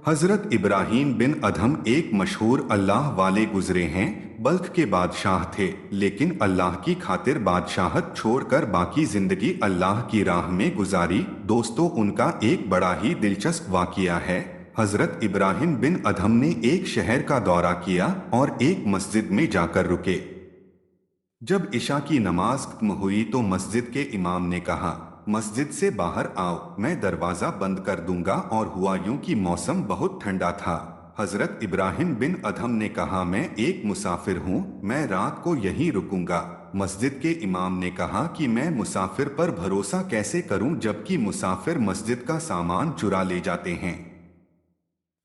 हजरत इब्राहीम बिन अधम एक मशहूर अल्लाह वाले गुजरे हैं। बल्ख के बादशाह थे, लेकिन अल्लाह की खातिर बादशाहत छोड़कर बाकी जिंदगी अल्लाह की राह में गुजारी। दोस्तों, उनका एक बड़ा ही दिलचस्प वाकिया है। हजरत इब्राहीम बिन अधम ने एक शहर का दौरा किया और एक मस्जिद में जाकर रुके। जब इशा की नमाज खत्म हुई तो मस्जिद के इमाम ने कहा, मस्जिद से बाहर आओ, मैं दरवाज़ा बंद कर दूंगा। और हुआ यूं कि मौसम बहुत ठंडा था। हजरत इब्राहीम बिन अधम ने कहा, मैं एक मुसाफिर हूँ, मैं रात को यहीं रुकूंगा। मस्जिद के इमाम ने कहा कि मैं मुसाफिर पर भरोसा कैसे करूं, जबकि मुसाफिर मस्जिद का सामान चुरा ले जाते हैं।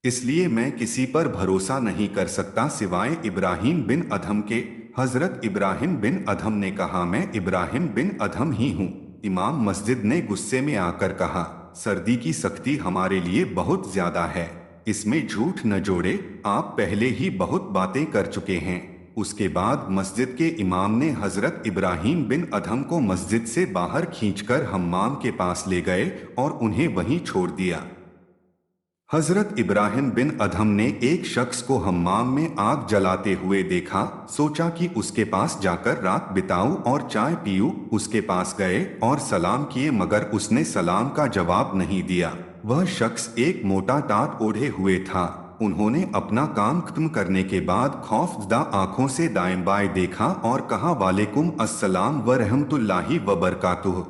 इसलिए मैं किसी पर भरोसा नहीं कर सकता सिवाय इब्राहीम बिन अधम के। हजरत इब्राहीम बिन अधम ने कहा, मैं इब्राहीम बिन अधम ही हूँ। इमाम मस्जिद ने गुस्से में आकर कहा, सर्दी की सख्ती हमारे लिए बहुत ज्यादा है, इसमें झूठ न जोड़े, आप पहले ही बहुत बातें कर चुके हैं। उसके बाद मस्जिद के इमाम ने हजरत इब्राहीम बिन अधम को मस्जिद से बाहर खींचकर हम्माम के पास ले गए और उन्हें वहीं छोड़ दिया। हजरत इब्राहीम बिन अधम ने एक शख्स को हम्माम में आग जलाते हुए देखा। सोचा कि उसके पास जाकर रात बिताऊं और चाय पीऊं। उसके पास गए और सलाम किए, मगर उसने सलाम का जवाब नहीं दिया। वह शख्स एक मोटा टाट ओढ़े हुए था। उन्होंने अपना काम खत्म करने के बाद खौफजदा आंखों से दाएं बाएं देखा और कहा, वालेकुम अस्सलाम व रहमतुल्लाहि व बरकातुहू।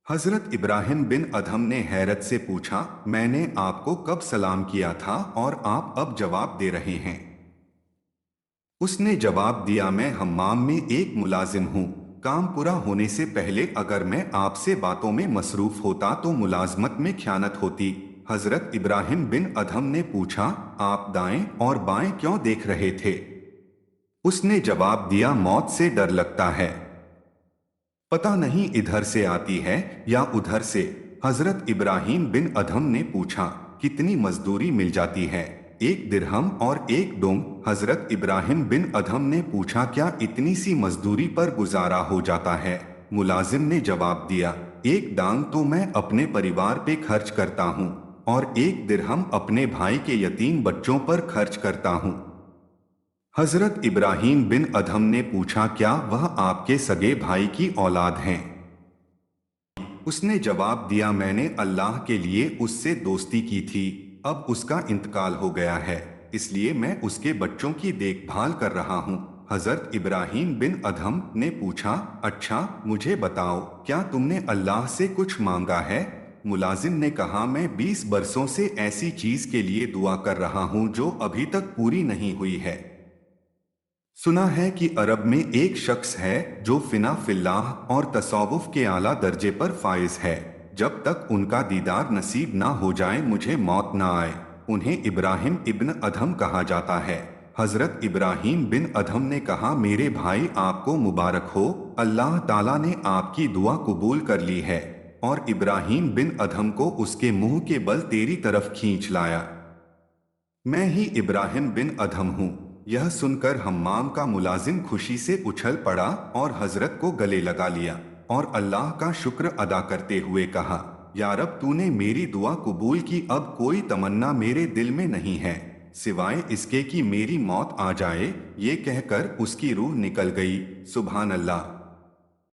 हजरत इब्राहीम बिन अधम ने हैरत से पूछा, मैंने आपको कब सलाम किया था और आप अब जवाब दे रहे हैं? उसने जवाब दिया, मैं हम्माम में एक मुलाजिम हूँ। काम पूरा होने से पहले अगर मैं आपसे बातों में मसरूफ होता तो मुलाजमत में ख़यानत होती। हजरत इब्राहीम बिन अधम ने पूछा, आप दाएं और बाएं क्यों देख रहे थे? उसने जवाब दिया, मौत से डर लगता है, पता नहीं इधर से आती है या उधर से। हजरत इब्राहीम बिन अधम ने पूछा, कितनी मजदूरी मिल जाती है? एक दिरहम और एक डोंग। हजरत इब्राहीम बिन अधम ने पूछा, क्या इतनी सी मजदूरी पर गुजारा हो जाता है? मुलाजिम ने जवाब दिया, एक डांग तो मैं अपने परिवार पे खर्च करता हूँ और एक दिरहम अपने भाई के यतीम बच्चों पर खर्च करता हूँ। हजरत इब्राहीम बिन अधम ने पूछा, क्या वह आपके सगे भाई की औलाद हैं? उसने जवाब दिया, मैंने अल्लाह के लिए उससे दोस्ती की थी, अब उसका इंतकाल हो गया है, इसलिए मैं उसके बच्चों की देखभाल कर रहा हूँ। हजरत इब्राहीम बिन अधम ने पूछा, अच्छा मुझे बताओ, क्या तुमने अल्लाह से कुछ मांगा है? मुलाजिम ने कहा, मैं 20 बरसों से ऐसी चीज के लिए दुआ कर रहा हूँ जो अभी तक पूरी नहीं हुई है। सुना है कि अरब में एक शख्स है जो फिना फिल्लाह और तसव्वुफ के आला दर्जे पर फाइज है। जब तक उनका दीदार नसीब ना हो जाए मुझे मौत ना आए। उन्हें इब्राहीम इब्न अधम कहा जाता है। हजरत इब्राहीम बिन अधम ने कहा, मेरे भाई आपको मुबारक हो, अल्लाह ताला ने आपकी दुआ कबूल कर ली है और इब्राहीम बिन अधम को उसके मुंह के बल तेरी तरफ खींच लाया। मैं ही इब्राहीम बिन अधम हूँ। यह सुनकर हम्माम का मुलाजिम खुशी से उछल पड़ा और हजरत को गले लगा लिया और अल्लाह का शुक्र अदा करते हुए कहा, या रब तूने मेरी दुआ कबूल की, अब कोई तमन्ना मेरे दिल में नहीं है सिवाय इसके कि मेरी मौत आ जाए। ये कहकर उसकी रूह निकल गई। सुभान अल्लाह।